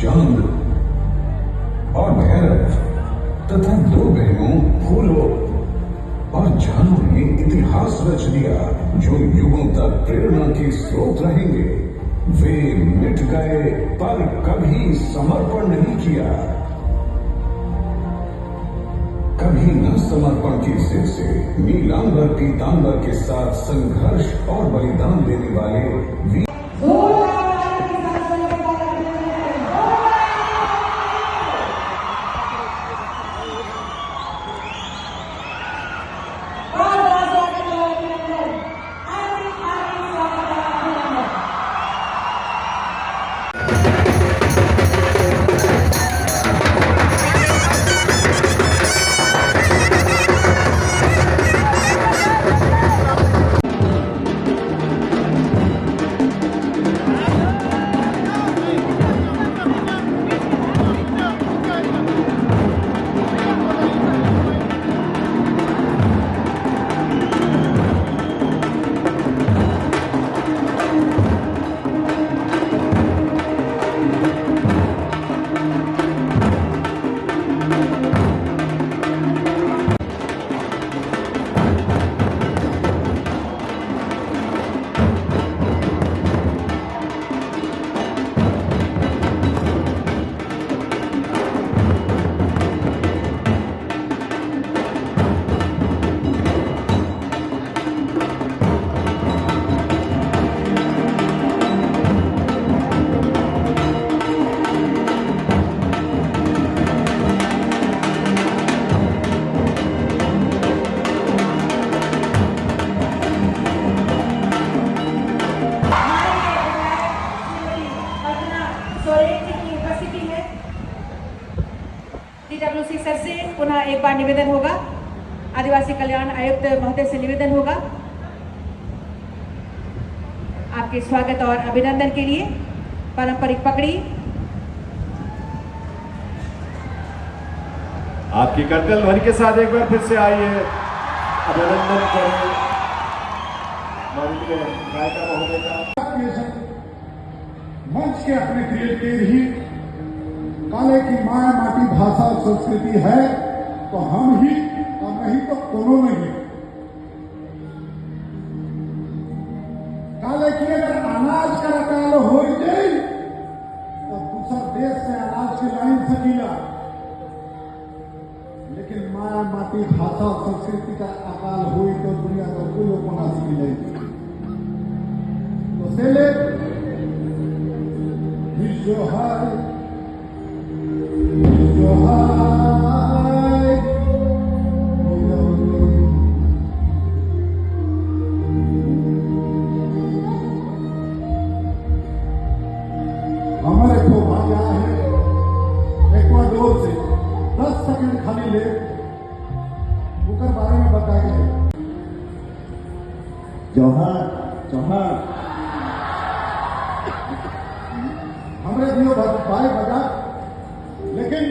चांद और भैरव तथा दो बहनों फूलों और जानों ने इतिहास रच दिया जो युगों तक प्रेरणा के स्रोत रहेंगे। वे मिट गए पर कभी समर्पण नहीं किया। कभी न समर्पण की जिद से नीलांबर पीतांबर के साथ संघर्ष और बलिदान देने वाले वीर डब्ल्यूसी सर से पुनः एक बार निवेदन होगा, आदिवासी कल्याण आयुक्त महोदय से निवेदन होगा आपके स्वागत और अभिनंदन के लिए। पारंपरिक पगड़ी आपकी करतल ध्वनि के साथ एक बार फिर से आइए, अभिनंदन करें माननीय गायिका महोदय का। मंच के अपने क्रिएटिव ही काले की माया माटी भाषा और संस्कृति है तो हम ही और नहीं तो कोनो नहीं। काले की अगर अनाज का अकाल हो जाए तो दूसर देश से अनाज की लाइन से मिला, लेकिन माया माटी भाषा और संस्कृति का अकाल हुई तो दुनिया का कोई उपन्यास मिलेगी। तो सेले जो है हमारे को भाग्य है एक्वाडोर से 10 सेकंड खाली ले उनके बारे में बताइए। जोहार जोहार हमारे दियो भाई बजा, लेकिन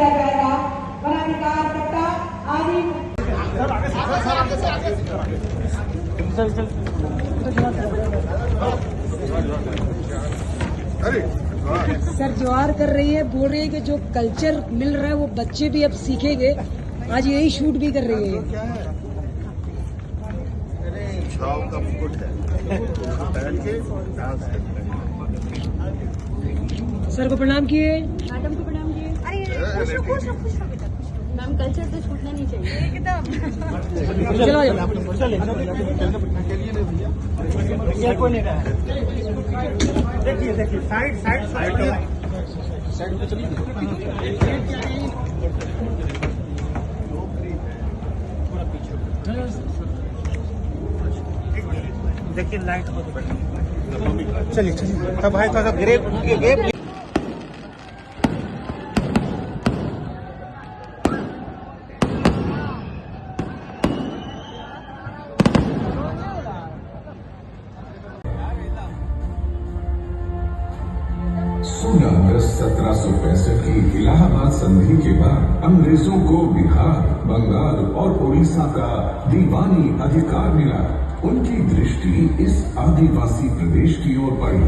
किया जाएगा। वनाधिकार पट्टा आदि सर ज्वार कर रही है, बोल रही है कि जो कल्चर मिल रहा है वो बच्चे भी अब सीखेंगे। आज यही शूट भी कर रही है। छाव का मुकुट है, पहन के डांस करते हैं। सर को प्रणाम किए। मैडम को प्रणाम किए। अरे खुश रहो बेटा। मैम कल्चर तो छूटना नहीं चाहिए एकदम। चलो कोई नहीं रहा देखिए देखिए साइड साइड साइड पे चलिए। देखिए लाइट हो तो चलिए चलिए तब भाई थोड़ा ग्रेप अगस्त 1765 की इलाहाबाद संधि के बाद अंग्रेजों को बिहार, बंगाल और उड़ीसा का दीवानी अधिकार मिला। उनकी दृष्टि इस आदिवासी प्रदेश की ओर पड़ी।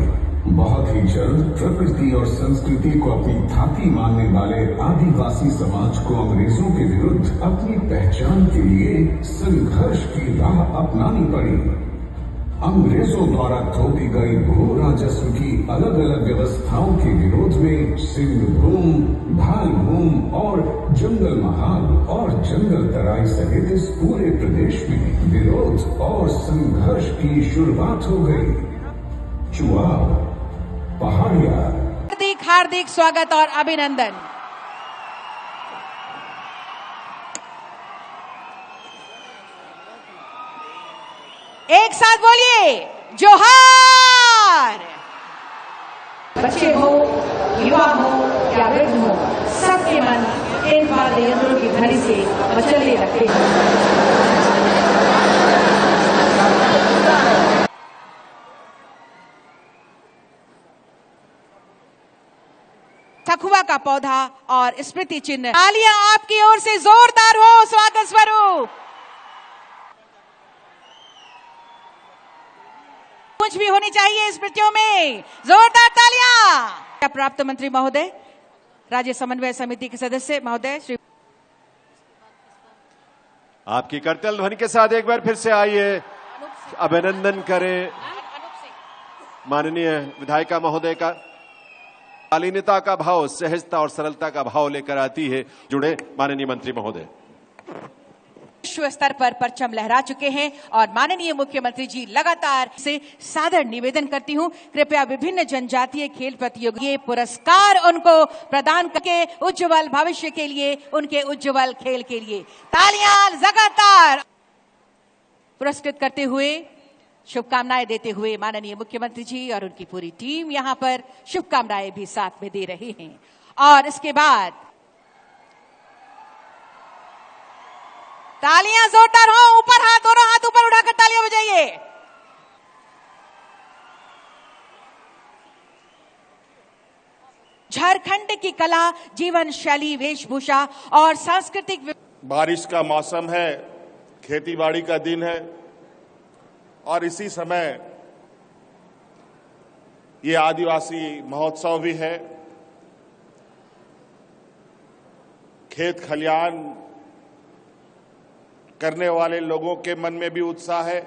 बहुत ही जल्द प्रकृति और संस्कृति को अपनी थाती मानने वाले आदिवासी समाज को अंग्रेजों के विरुद्ध अपनी पहचान के लिए संघर्ष की राह अपनानी पड़ी। अंग्रेजों द्वारा थोपी गई भू राजस्व की अलग अलग व्यवस्थाओं के विरोध में सिंहभूम, भालभूम और जंगल महाल और जंगल तराई सहित इस पूरे प्रदेश में विरोध और संघर्ष की शुरुआत हो गई। चुआव, पहाड़िया। हार्दिक हार्दिक स्वागत और अभिनंदन। एक साथ बोलिए जोहार। बच्चे हो, युवा हो या वृद्ध हो, सबके मन इन वाद्य यंत्रों की ध्वनि से मचलने लगते हैं। ठकुआ का पौधा और स्मृति चिन्ह। तालियां आपकी ओर से जोरदार हो स्वागत स्वरूप। कुछ भी होनी चाहिए स्मृतियों में। जोरदार तालियां। प्राप्त मंत्री महोदय, राज्य समन्वय समिति के सदस्य महोदय श्री, आपकी करतल ध्वनि के साथ एक बार फिर से आइए, अभिनंदन करें माननीय विधायिका महोदय का। शालीनता का भाव, सहजता और सरलता का भाव लेकर आती है। जुड़े माननीय मंत्री महोदय। विश्व स्तर पर परचम लहरा चुके हैं और माननीय मुख्यमंत्री जी लगातार से सादर निवेदन करती हूं, कृपया विभिन्न जनजातीय खेल प्रतियोगी पुरस्कार उनको प्रदान करके उज्जवल भविष्य के लिए, उनके उज्जवल खेल के लिए तालियां लगातार पुरस्कृत करते हुए, शुभकामनाएं देते हुए माननीय मुख्यमंत्री जी और उनकी पूरी टीम यहां पर शुभकामनाएं भी साथ में दे रहे हैं। और इसके बाद तालियां जोरदार हो, ऊपर हाथ, दोनों हाथ ऊपर उठाकर तालियां बजाइए। झारखंड की कला, जीवन शैली, वेशभूषा और सांस्कृतिक। बारिश का मौसम है, खेतीबाड़ी का दिन है और इसी समय ये आदिवासी महोत्सव भी है। खेत खलियान करने वाले लोगों के मन में भी उत्साह है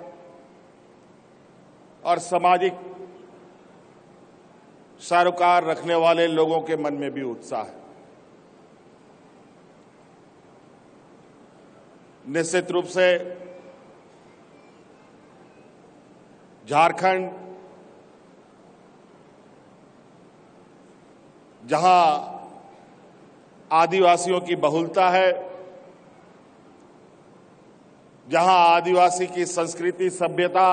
और सामाजिक सरोकार रखने वाले लोगों के मन में भी उत्साह है। निश्चित रूप से झारखंड जहां आदिवासियों की बहुलता है, जहां आदिवासी की संस्कृति, सभ्यता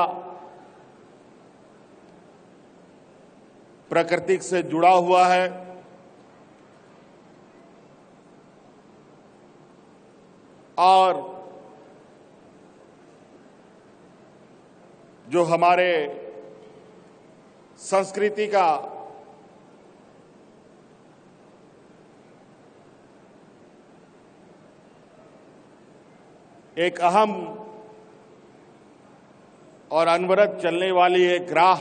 प्रकृति से जुड़ा हुआ है, और जो हमारे संस्कृति का एक अहम और अनवरत चलने वाली एक राह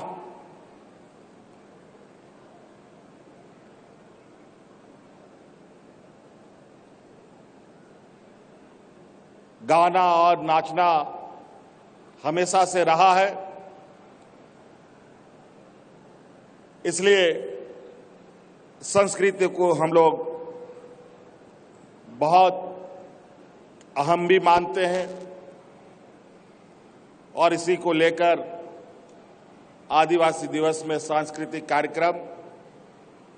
गाना और नाचना हमेशा से रहा है। इसलिए संस्कृति को हम लोग बहुत अहम भी मानते हैं और इसी को लेकर आदिवासी दिवस में सांस्कृतिक कार्यक्रम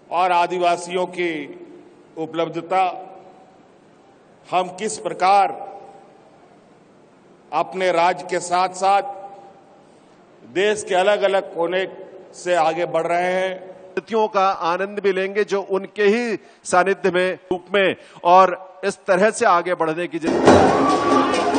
और आदिवासियों की उपलब्धता, हम किस प्रकार अपने राज्य के साथ साथ देश के अलग अलग कोने से आगे बढ़ रहे हैं, तिथियों का आनंद भी लेंगे जो उनके ही सानिध्य में रूप में और इस तरह से आगे बढ़ने की जरूरत है।